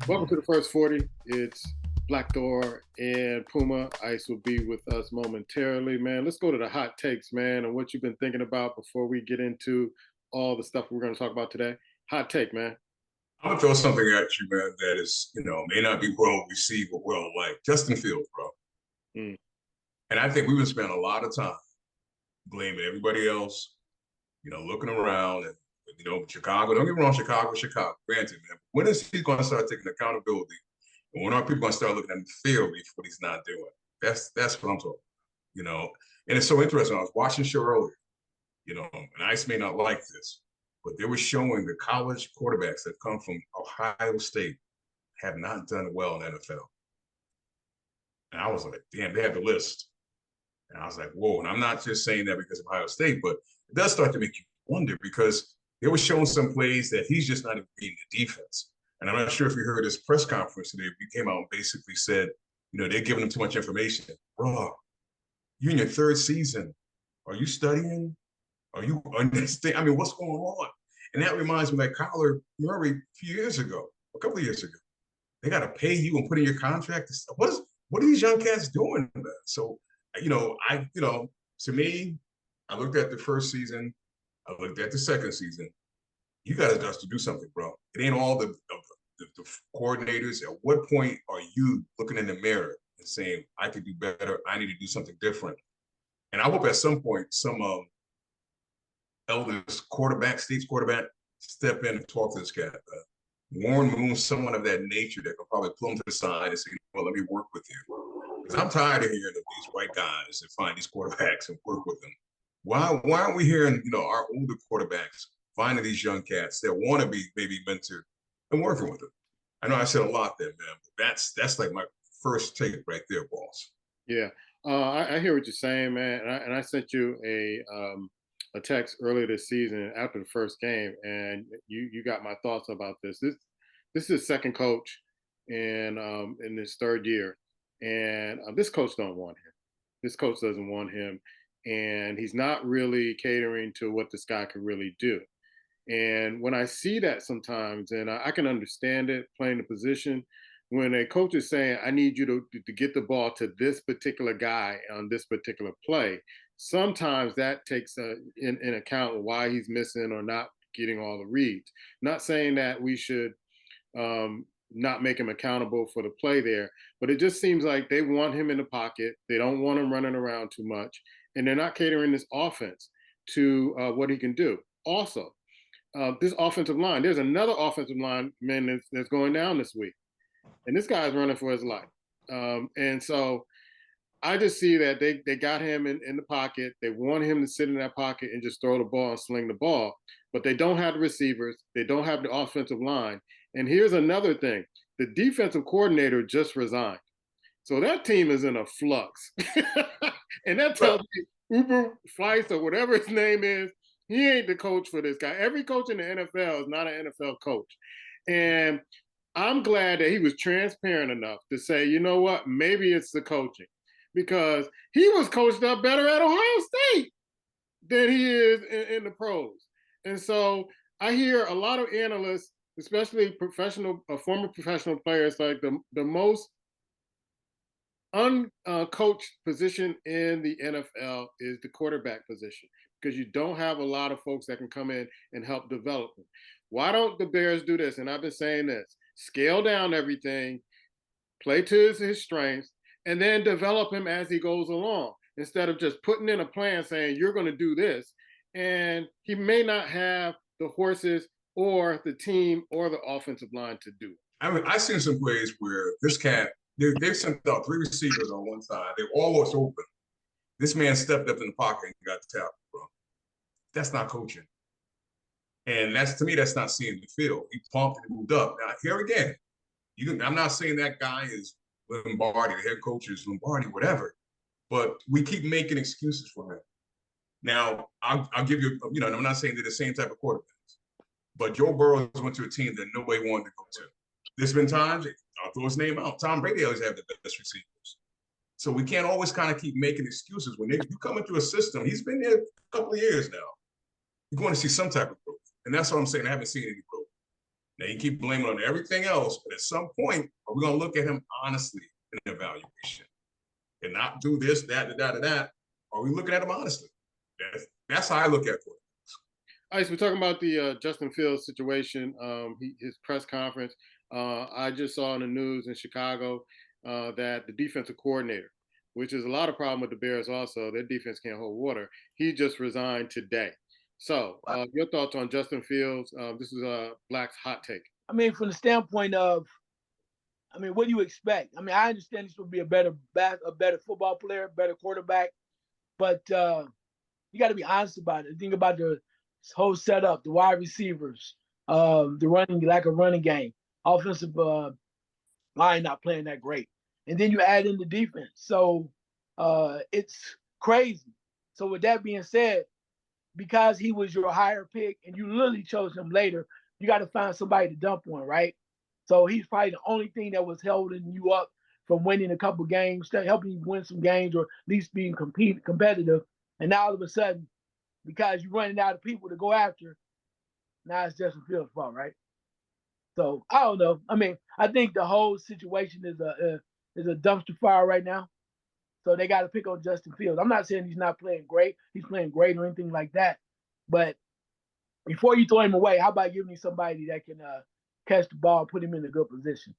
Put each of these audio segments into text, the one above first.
Welcome to the first 40. It's Black Door and Puma. Ice will be with us momentarily, man. Let's go to the hot takes, man, and what you've been thinking about before we get into all the stuff we're going to talk about today. Hot take, man. I'm gonna throw something at you, man, that is, may not be well received or well liked. Justin Fields, bro. And I think we've been spending a lot of time blaming everybody else, looking around and, Chicago. Don't get me wrong, Chicago. Granted, man. When is he going to start taking accountability? And when are people going to start looking at the field for what he's not doing? That's what I'm talking about, And it's so interesting. I was watching the show earlier, and Ice may not like this, but they were showing the college quarterbacks that come from Ohio State have not done well in the NFL. And I was like, damn, they have the list. And I was like, whoa. And I'm not just saying that because of Ohio State, but it does start to make you wonder because they were showing some plays that he's just not even beating the defense. And I'm not sure if you heard his press conference today. He came out and basically said, they're giving him too much information. Bro, you're in your third season. Are you studying? Are you understand? I mean, what's going on? And that reminds me of Kyler Murray a couple of years ago. They got to pay you and put in your contract. What are these young cats doing, man? So, to me, I looked at the first season. I looked at the second season. You got to do something, bro. It ain't all the coordinators. At what point are you looking in the mirror and saying, I could do better. I need to do something different. And I hope at some point some elders state's quarterback, step in and talk to this cat. Warren Moon, someone of that nature that can probably pull him to the side and say, let me work with you. Because I'm tired of hearing of these white guys that find these quarterbacks and work with them. Why aren't we hearing, our older quarterbacks finding these young cats that want to be maybe mentored and working with them? I know I said a lot there, man, but that's like my first take right there, boss. Yeah, I hear what you're saying, man. And I sent you a text earlier this season after the first game, and you got my thoughts about this. This is his second coach in his third year, and this coach don't want him. This coach doesn't want him, and he's not really catering to what this guy could really do. And when I see that sometimes, and I can understand it playing the position, when a coach is saying, I need you to get the ball to this particular guy on this particular play, sometimes that takes in account why he's missing or not getting all the reads. Not saying that we should not make him accountable for the play there, but it just seems like they want him in the pocket. They don't want him running around too much, and they're not catering this offense to what he can do. Also, this offensive line, there's another offensive line man that's going down this week, and this guy's running for his life. And so I just see that they got him in the pocket. They want him to sit in that pocket and just throw the ball and sling the ball, but they don't have the receivers. They don't have the offensive line. And here's another thing. The defensive coordinator just resigned. So that team is in a flux. And that tells me Uber Fleiss or whatever his name is, he ain't the coach for this guy. Every coach in the NFL is not an NFL coach. And I'm glad that he was transparent enough to say, you know what, maybe it's the coaching. Because he was coached up better at Ohio State than he is in the pros. And so I hear a lot of analysts, especially former professional players, like the most uncoached position in the NFL is the quarterback position, because you don't have a lot of folks that can come in and help develop them. Why don't the Bears do this? And I've been saying this, scale down everything, play to his strengths, and then develop him as he goes along, instead of just putting in a plan saying you're going to do this. And he may not have the horses or the team or the offensive line to do it. I mean, I've seen some plays where this cat, they've sent out 3 receivers on one side. They're almost open. This man stepped up in the pocket and got tapped, bro. That's not coaching. And to me, that's not seeing the field. He pumped and moved up. Now, here again, I'm not saying that guy is Lombardi, the head coach is Lombardi, whatever. But we keep making excuses for him. Now, I'll give you, I'm not saying they're the same type of quarterbacks, but Joe Burrow went to a team that nobody wanted to go to. There's been times, I'll throw his name out, Tom Brady always had the best receivers. So we can't always kind of keep making excuses. When you come into a system, he's been there a couple of years now, you're going to see some type of growth. And that's what I'm saying. I haven't seen any growth. Now you keep blaming on everything else, but at some point, are we going to look at him honestly in an evaluation and not do this, that, that? Are we looking at him honestly? That's how I look at it. All right, so we're talking about the Justin Fields situation, his press conference. I just saw in the news in Chicago that the defensive coordinator, which is a lot of problem with the Bears also, their defense can't hold water. He just resigned today. So your thoughts on Justin Fields? This is Black's hot take. I mean, from the standpoint of, what do you expect? I mean, I understand he's supposed to be a better football player, better quarterback, but you got to be honest about it. Think about the whole setup, the wide receivers, the lack of running game, offensive line not playing that great, and then you add in the defense. So it's crazy. So with that being said, because he was your higher pick and you literally chose him later, you got to find somebody to dump on, right? So he's probably the only thing that was holding you up from winning a couple games, helping you win some games, or at least being competitive. And now all of a sudden, because you're running out of people to go after, now it's Justin Fields' fault, right? So I don't know. I mean, I think the whole situation is a dumpster fire right now. So they got to pick on Justin Fields. I'm not saying he's not playing great. He's playing great or anything like that. But before you throw him away, how about giving me somebody that can catch the ball, put him in a good position?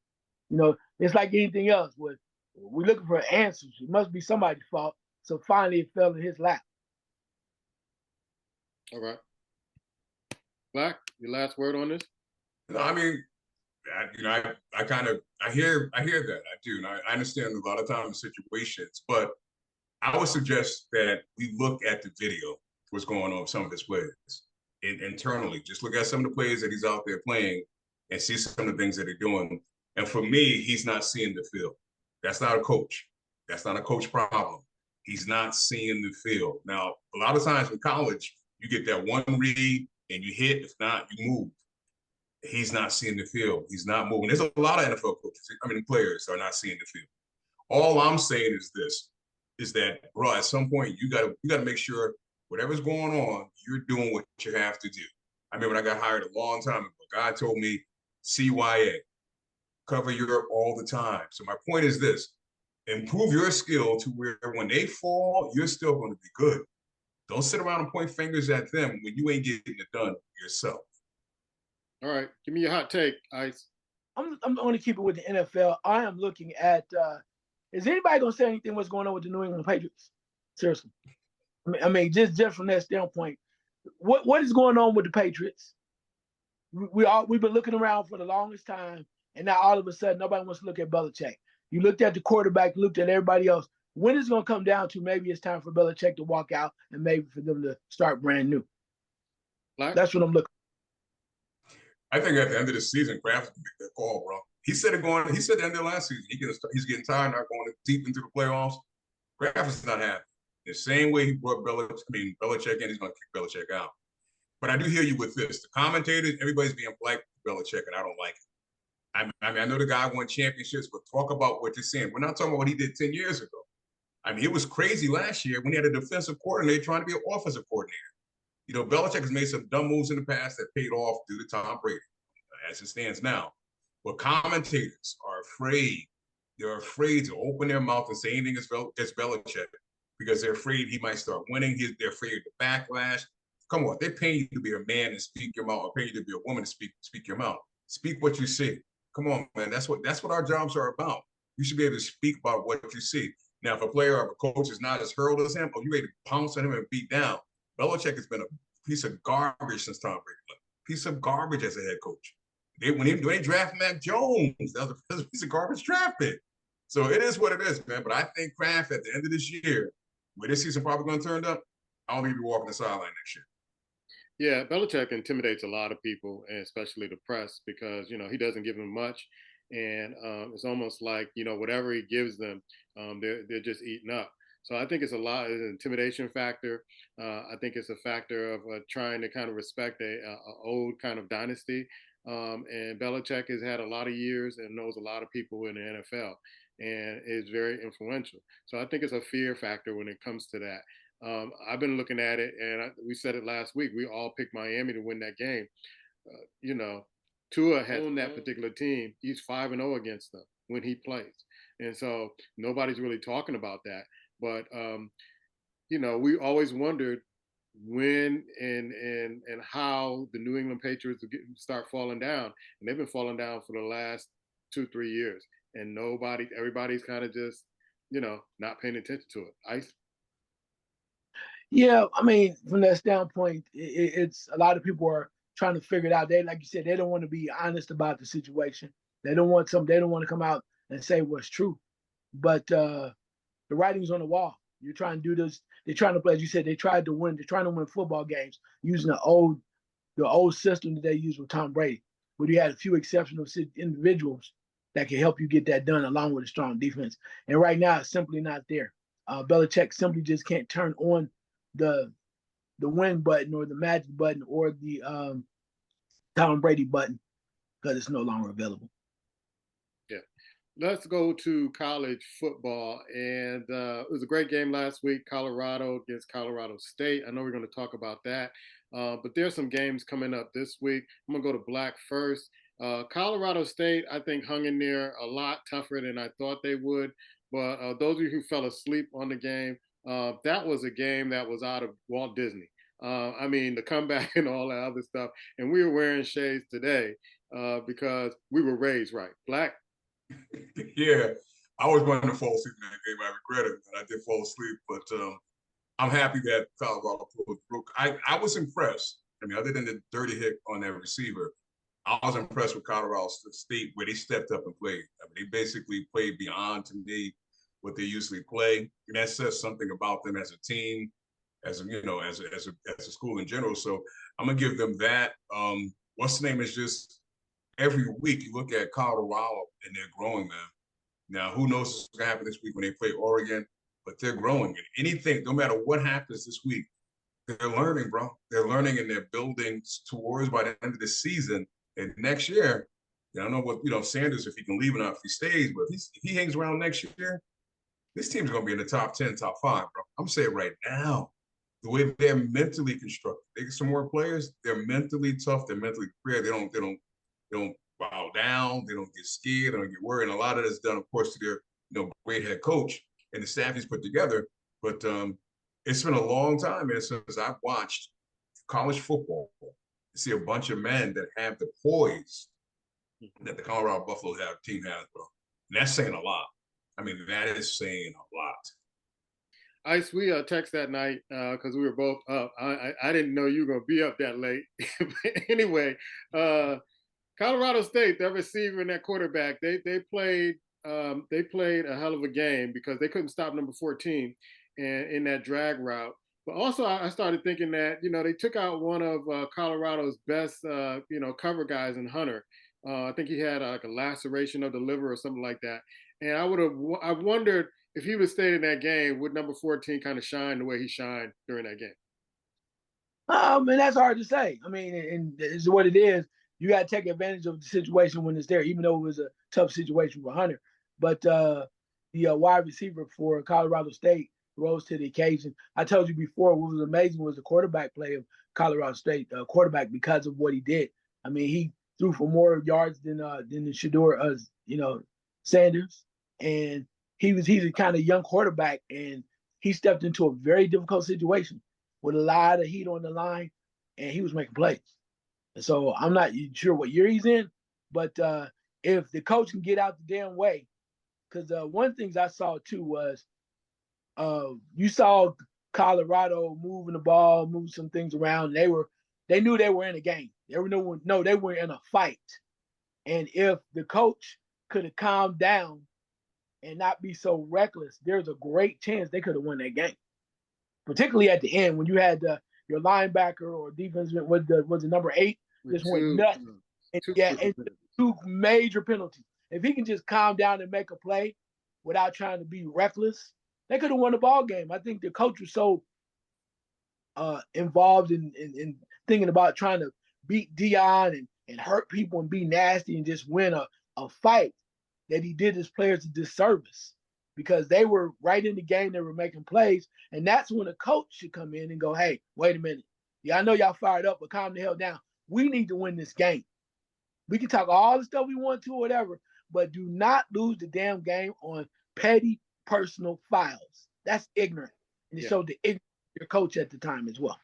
You know, it's like anything else. We're looking for answers. It must be somebody's fault. So finally, it fell in his lap. All right, Black, your last word on this? No, I mean, I hear that. I do. And I understand a lot of times situations, but I would suggest that we look at the video, what's going on with some of his players internally. Just look at some of the players that he's out there playing and see some of the things that they're doing. And for me, he's not seeing the field. That's not a coach. That's not a coach problem. He's not seeing the field. Now, a lot of times in college, you get that one read and you hit. If not, you move. He's not seeing the field. He's not moving. There's a lot of NFL coaches, players are not seeing the field. All I'm saying is this, is that, bro, at some point, you gotta make sure whatever's going on, you're doing what you have to do. I remember when I got hired a long time ago, God told me, CYA, cover Europe all the time. So my point is this, improve your skill to where when they fall, you're still going to be good. Don't sit around and point fingers at them when you ain't getting it done yourself. All right, give me your hot take, Ice. I'm going to keep it with the NFL. I am looking at, is anybody going to say anything what's going on with the New England Patriots? Seriously. Just from that standpoint, what is going on with the Patriots? We've been looking around for the longest time, and now all of a sudden, nobody wants to look at Belichick. You looked at the quarterback, looked at everybody else. When is it going to come down to maybe it's time for Belichick to walk out and maybe for them to start brand new? Black? That's what I'm looking for. I think at the end of the season, Kraft can make that call, bro. He said at the end of last season, he's getting tired, not going deep into the playoffs. Kraft is not happy. The same way he brought Belichick in, he's going to kick Belichick out. But I do hear you with this. The commentators, everybody's being polite to Belichick, and I don't like it. I know the guy won championships, but talk about what you're saying. We're not talking about what he did 10 years ago. It was crazy last year when he had a defensive coordinator trying to be an offensive coordinator. You know, Belichick has made some dumb moves in the past that paid off due to Tom Brady, as it stands now. But commentators are afraid. They're afraid to open their mouth and say anything against Belichick because they're afraid he might start winning. They're afraid of the backlash. Come on, they're paying you to be a man and speak your mouth, or paying you to be a woman to speak your mouth. Speak what you see. Come on, man. That's what our jobs are about. You should be able to speak about what you see. Now, if a player or a coach is not as hurled as him, or you ready to pounce on him and beat down, Belichick has been a piece of garbage since Tom Brady. Piece of garbage as a head coach. When they draft Mac Jones, that was a piece of garbage draft pick. So it is what it is, man. But I think Kraft at the end of this year, where this season probably going to turn up, I don't think he'll be walking the sideline next year. Yeah, Belichick intimidates a lot of people, and especially the press, because he doesn't give them much, and it's almost like whatever he gives them, they're just eating up. So I think it's an intimidation factor. I think it's a factor of trying to kind of respect a old kind of dynasty. And Belichick has had a lot of years and knows a lot of people in the NFL, and is very influential. So I think it's a fear factor when it comes to that. I've been looking at it, and we said it last week. We all picked Miami to win that game. Tua has on that particular team. He's 5-0 against them when he plays, and so nobody's really talking about that. But we always wondered when and how the New England Patriots start falling down, and they've been falling down for the last 2-3 years, and everybody's kind of just not paying attention to it. Ice. Yeah, I mean, from that standpoint, it's a lot of people are trying to figure it out. They, like you said, they don't want to be honest about the situation. They don't want to come out and say what's true. But the writing's on the wall. You're trying to do this. They're trying to play, as you said, they tried to win. They're trying to win football games using the old system that they used with Tom Brady, where you had a few exceptional individuals that can help you get that done, along with a strong defense. And right now, it's simply not there. Belichick simply just can't turn on the win button or the magic button or the Tom Brady button because it's no longer available. Yeah. Let's go to college football. And it was a great game last week, Colorado against Colorado State. I know we're going to talk about that. But there's some games coming up this week. I'm going to go to Black first. Colorado State, I think, hung in there a lot tougher than I thought they would. But those of you who fell asleep on the game, that was a game that was out of Walt Disney. I mean, the comeback and all that other stuff. And we were wearing shades today because we were raised right. Black? Yeah, I was going to fall asleep in that game. I regret it, and I did fall asleep. But I'm happy that Colorado pulled through. I was impressed. I mean, other than the dirty hit on that receiver, I was impressed with Colorado State where they stepped up and played. I mean, they basically played beyond, to me, what they usually play, and that says something about them as a team, as a school in general. So I'm gonna give them that. What's the name is just every week you look at Colorado and they're growing, man. Now who knows what's gonna happen this week when they play Oregon, but they're growing. And anything, no matter what happens this week, they're learning, bro. They're learning and they're building towards by the end of the season and next year. I don't know what Sanders, if he can leave or not, if he stays, but if he hangs around next year, this team's going to be in the top 10, top 5, bro. I'm saying right now, the way they're mentally constructed, they get some more players. They're mentally tough. They're mentally prepared. They don't bow down. They don't get scared. They don't get worried. And a lot of that's done, of course, to their great head coach and the staff he's put together. But it's been a long time, man, since I've watched college football to see a bunch of men that have the poise that the Colorado Buffalo team has, bro. And that's saying a lot. I mean, that is saying a lot. Ice, we text that night because we were both up. I didn't know you were going to be up that late. Anyway, Colorado State, their receiver and that quarterback, they played a hell of a game because they couldn't stop number 14 in that drag route. But also, I started thinking that they took out one of Colorado's best cover guys in Hunter. I think he had like a laceration of the liver or something like that. And I wondered if he would have stayed in that game, would number 14 kind of shine the way he shined during that game? And that's hard to say. I mean, and it's what it is. You got to take advantage of the situation when it's there, even though it was a tough situation for Hunter. But the wide receiver for Colorado State rose to the occasion. I told you before, what was amazing was the quarterback play of Colorado State quarterback because of what he did. I mean, he threw for more yards than the Shedeur, Sanders, and he's a kind of young quarterback, and he stepped into a very difficult situation with a lot of heat on the line, and he was making plays. And so I'm not sure what year he's in, but if the coach can get out the damn way, because one thing I saw too was you saw Colorado moving the ball, moving some things around. They knew they were in a game. They were in a fight. And if the coach could have calmed down and not be so reckless, there's a great chance they could have won that game. Particularly at the end when you had your linebacker or defense was the number 8 just went nuts. And two major penalties. If he can just calm down and make a play without trying to be reckless, they could have won the ball game. I think the coach was so involved in thinking about trying to beat Dion and hurt people and be nasty and just win a fight that he did his players a disservice because they were right in the game. They were making plays. And that's when a coach should come in and go, hey, wait a minute. Yeah, I know y'all fired up, but calm the hell down. We need to win this game. We can talk all the stuff we want to or whatever, but do not lose the damn game on petty personal files. That's ignorant. And it showed the ignorance of your coach at the time as well.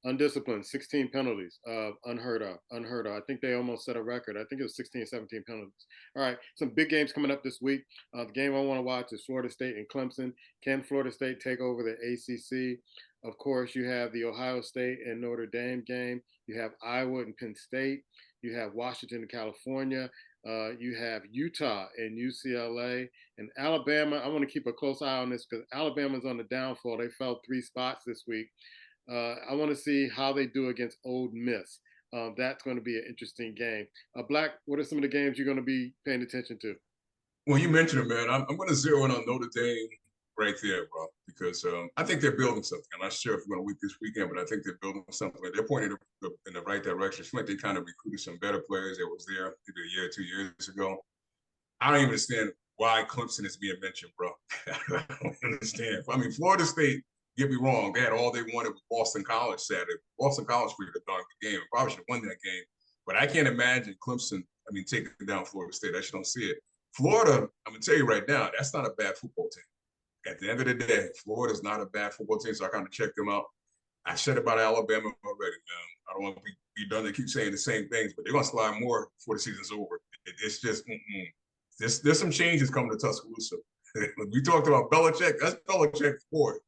Undisciplined, 16 penalties, unheard of. I think they almost set a record. I think it was 16, 17 penalties. All right, some big games coming up this week. The game I want to watch is Florida State and Clemson. Can Florida State take over the ACC? Of course, you have the Ohio State and Notre Dame game. You have Iowa and Penn State. You have Washington and California. You have Utah and UCLA and Alabama. I want to keep a close eye on this because Alabama's on the downfall. They fell 3 spots this week. I want to see how they do against Ole Miss. That's going to be an interesting game. Black, what are some of the games you're going to be paying attention to? Well, you mentioned it, man. I'm going to zero in on Notre Dame right there, bro, because I think they're building something. I'm not sure if we're going to win this weekend, but I think they're building something. They're pointing in the right direction. It's like they kind of recruited some better players that was there either a year or 2 years ago. I don't even understand why Clemson is being mentioned, bro. I don't understand. I mean, Florida State, get me wrong, they had all they wanted with Boston College Saturday. Boston College played a darn good game. Probably should have won that game. But I can't imagine Clemson, taking down Florida State. I just don't see it. Florida, I'm going to tell you right now, that's not a bad football team. At the end of the day, Florida's not a bad football team, so I kind of checked them out. I said about Alabama already, man. I don't want to be done to keep saying the same things, but they're going to slide more before the season's over. It's just, there's some changes coming to Tuscaloosa. We talked about Belichick. That's Belichick's board.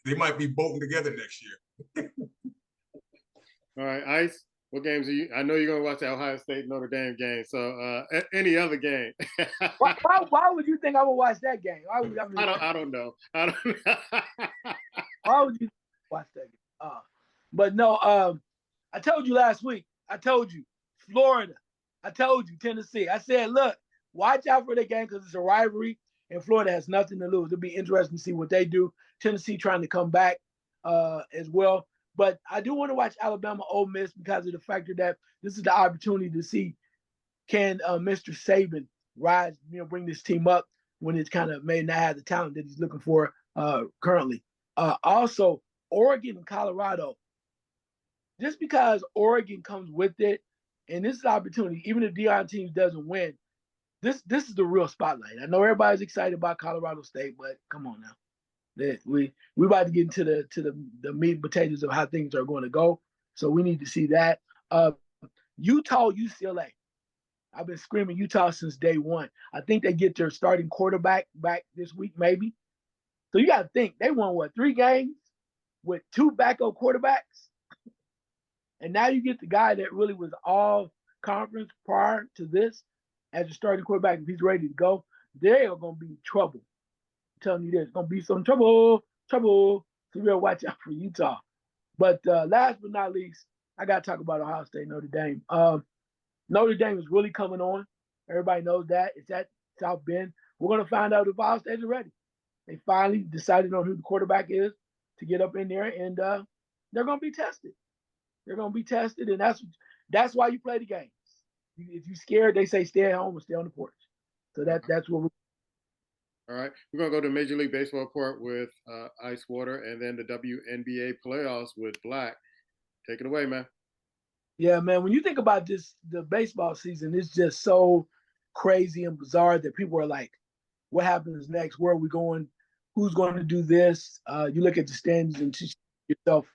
They might be bolting together next year. All right, Ice, what games are you? I know you're going to watch the Ohio State Notre Dame game. So any other game? why would you think I would watch that game? I don't know. Why would you watch that game? But no, I told you last week. I told you Florida. I told you Tennessee. I said, look, watch out for that game because it's a rivalry, and Florida has nothing to lose. It'll be interesting to see what they do. Tennessee trying to come back as well. But I do want to watch Alabama Ole Miss because of the factor that this is the opportunity to see can Mr. Saban rise, bring this team up when it's kind of may not have the talent that he's looking for currently. Also, Oregon and Colorado. Just because Oregon comes with it, and this is the opportunity, even if Deion team doesn't win, this is the real spotlight. I know everybody's excited about Colorado State, but come on now. We about to get into the meat and potatoes of how things are going to go. So we need to see that. Utah, UCLA. I've been screaming Utah since day one. I think they get their starting quarterback back this week, maybe. So you got to think, they won, 3 games with 2 backup quarterbacks? And now you get the guy that really was all conference prior to this as a starting quarterback. If he's ready to go, they are going to be trouble. I'm telling you this, going to be some trouble. So you better watch out for Utah. But last but not least, I got to talk about Ohio State, Notre Dame. Notre Dame is really coming on. Everybody knows that. It's at South Bend. We're going to find out if Ohio State is ready. They finally decided on who the quarterback is to get up in there, and they're going to be tested. They're going to be tested, and that's why you play the games. If you're scared, they say stay at home or stay on the porch. So that's what we're. All right, we're going to go to Major League Baseball report with Ice Water, and then the WNBA playoffs with Black. Take it away, man. Yeah, man. When you think about this, the baseball season is just so crazy and bizarre that people are like, what happens next? Where are we going? Who's going to do this? You look at the standings and yourself,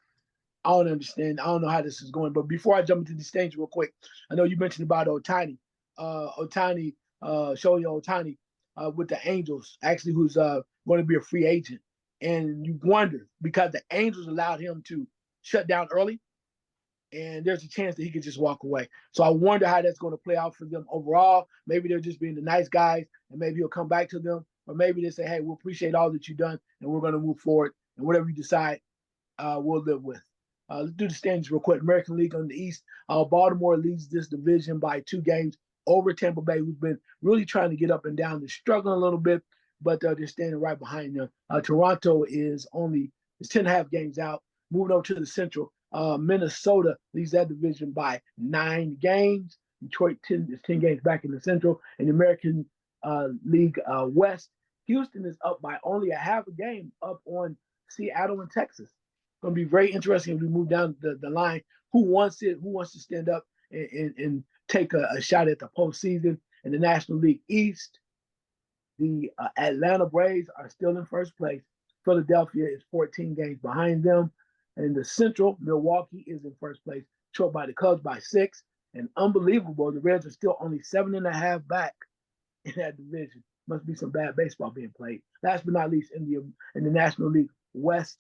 I don't understand. I don't know how this is going. But before I jump into the standings real quick, I know you mentioned about Ohtani. Shohei Ohtani with the Angels, actually, who's going to be a free agent. And you wonder, because the Angels allowed him to shut down early, and there's a chance that he could just walk away. So I wonder how that's going to play out for them overall. Maybe they're just being the nice guys, and maybe he'll come back to them. Or maybe they say, hey, we appreciate all that you've done, and we're going to move forward. And whatever you decide, we'll live with. Let's do the standings real quick. American League on the East. Baltimore leads this division by 2 games over Tampa Bay, who's been really trying to get up and down. They're struggling a little bit, but they're standing right behind them. Toronto is 10.5 games out. Moving over to the Central, Minnesota leads that division by 9 games. Detroit is 10 games back in the Central. And the American League West, Houston is up by only a half a game up on Seattle and Texas. Going to be very interesting if we move down the line. Who wants it? Who wants to stand up and take a shot at the postseason. In the National League East, the Atlanta Braves are still in first place. Philadelphia is 14 games behind them. And in the Central, Milwaukee is in first place, short by the Cubs by 6. And unbelievable, the Reds are still only 7.5 back in that division. Must be some bad baseball being played. Last but not least, in the National League West,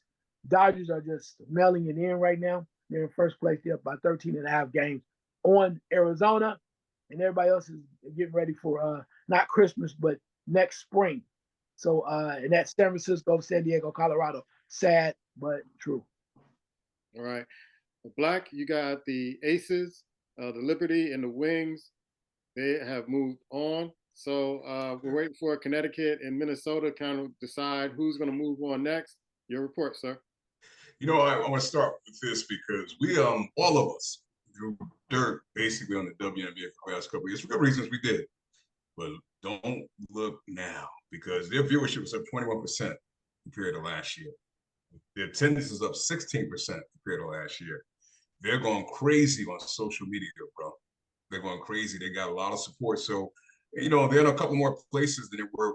Dodgers are just mailing it in right now. They're in first place. They're up by 13.5 games on Arizona. And everybody else is getting ready for not Christmas, but next spring. So, and that's San Francisco, San Diego, Colorado. Sad, but true. All right. Black, you got the Aces, the Liberty, and the Wings. They have moved on. So we're waiting for Connecticut and Minnesota to kind of decide who's going to move on next. Your report, sir. You know, I want to start with this because we, all of us, threw dirt basically on the WNBA for the last couple of years for good reasons we did. But don't look now because their viewership was up 21% compared to last year. Their attendance is up 16% compared to last year. They're going crazy on social media, bro. They're going crazy. They got a lot of support. So, you know, they're in a couple more places than they were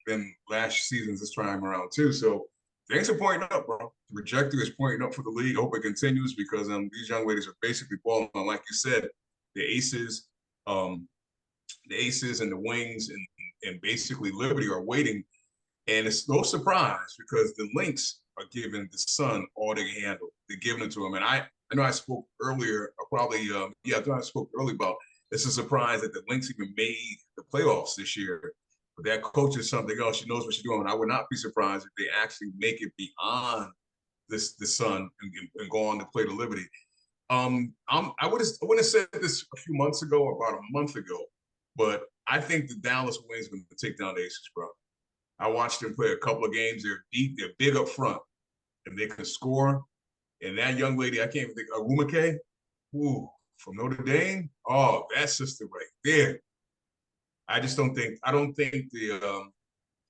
than last season's this time around too. So things are pointing up, bro. The trajectory is pointing up for the league. I hope it continues because these young ladies are basically balling. Like you said, the Aces and the Wings and basically Liberty are waiting. And it's no surprise because the Lynx are giving the Sun all they can handle. They're giving it to them. And I know I spoke earlier, I spoke earlier about it's a surprise that the Lynx even made the playoffs this year. But that coach is something else. She knows what she's doing. I would not be surprised if they actually make it beyond the Sun and go on to play the Liberty. I would have said this a few months ago, or about a month ago, but I think the Dallas Wings are going to take down the Aces, bro. I watched them play a couple of games. They're deep. They're big up front, and they can score. And that young lady, I can't even think, Agumake, from Notre Dame. Oh, that sister right there. I don't think the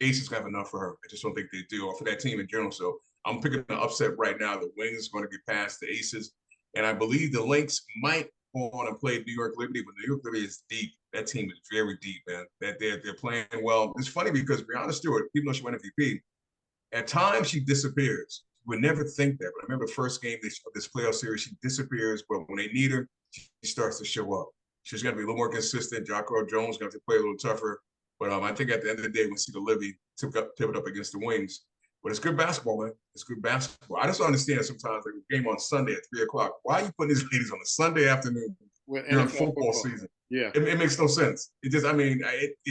Aces have enough for her. I just don't think they do, or for that team in general. So I'm picking an upset right now. The Wings are going to get past the Aces. And I believe the Lynx might go on and play New York Liberty, but New York Liberty is deep. That team is very deep, man. That they're playing well. It's funny because Brianna Stewart, even though she won MVP, at times she disappears. You would never think that, but I remember the first game of this playoff series, she disappears, but when they need her, she starts to show up. She's going to be a little more consistent. Jacko Jones going to have to play a little tougher. But I think at the end of the day, we'll see the Liberty pivot up against the Wings. But it's good basketball, man. It's good basketball. I just don't understand sometimes like a game on Sunday at 3 o'clock. Why are you putting these ladies on a Sunday afternoon during football season? Yeah. It makes no sense. It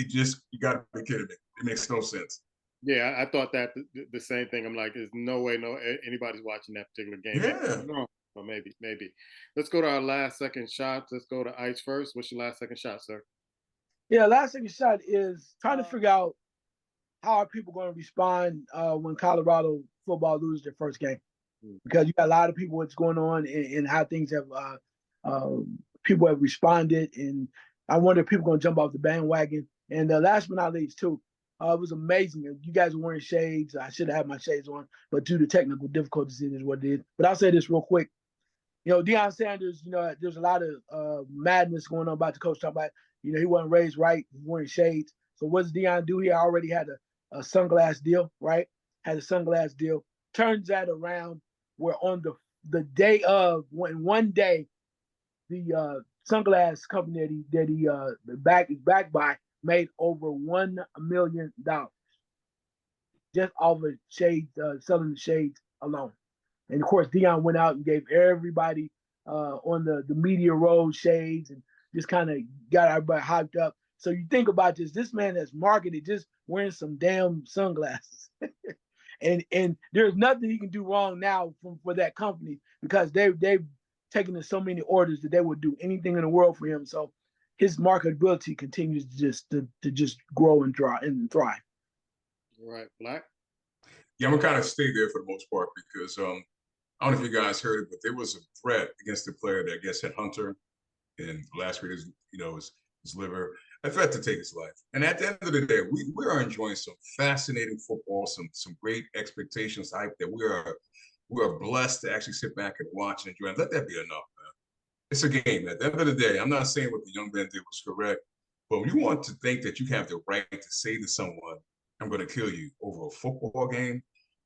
just, you got to be kidding me. It makes no sense. Yeah, I thought that the same thing. I'm like, there's no way anybody's watching that particular game. Yeah. No, well, maybe. Let's go to our last second shots. Let's go to Ice first. What's your last second shot, sir? Yeah, last second shot is trying to figure out how are people going to respond when Colorado football loses their first game? Because you got a lot of people what's going on and how things have people have responded, and I wonder if people are going to jump off the bandwagon. And last but not least, too, it was amazing. You guys were wearing shades. I should have had my shades on, but due to technical difficulties, it is what it is. But I'll say this real quick. You know, Deion Sanders, there's a lot of madness going on about the coach talking about, he wasn't raised right, he's wearing shades. So what does Deion do? He already had a sunglass deal, right? Had a sunglass deal. Turns that around where on the day of, one day, the sunglass company that he is backed by made over $1 million just off of shades, selling the shades alone. And of course, Deion went out and gave everybody on the media road shades and just kind of got everybody hyped up. So you think about this man has marketed just wearing some damn sunglasses. and there's nothing he can do wrong now for that company because they've taken in so many orders that they would do anything in the world for him. So his marketability continues to just grow and thrive. All right, Black. Yeah, I'm gonna kind of stay there for the most part because I don't know if you guys heard it, but there was a threat against the player that I guess had Hunter and last week his liver, a threat to take his life. And at the end of the day, we are enjoying some fascinating football, some great expectations hype that we are blessed to actually sit back and watch and enjoy. And let that be enough, man. It's a game. At the end of the day, I'm not saying what the young man did was correct, but when you want to think that you have the right to say to someone, I'm going to kill you over a football game,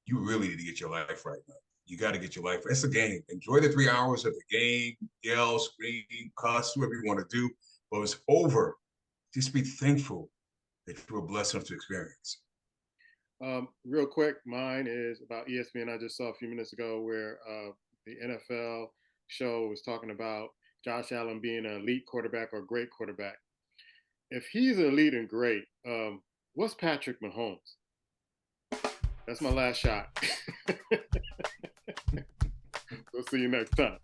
you really need to get your life right now. You got to get your life. It's a game. Enjoy the 3 hours of the game, yell, scream, cuss, whatever you want to do. But it's over. Just be thankful that you were blessed enough to experience. Real quick, mine is about ESPN. I just saw a few minutes ago where the NFL show was talking about Josh Allen being an elite quarterback or a great quarterback. If he's elite and great, what's Patrick Mahomes? That's my last shot. We'll see you next time.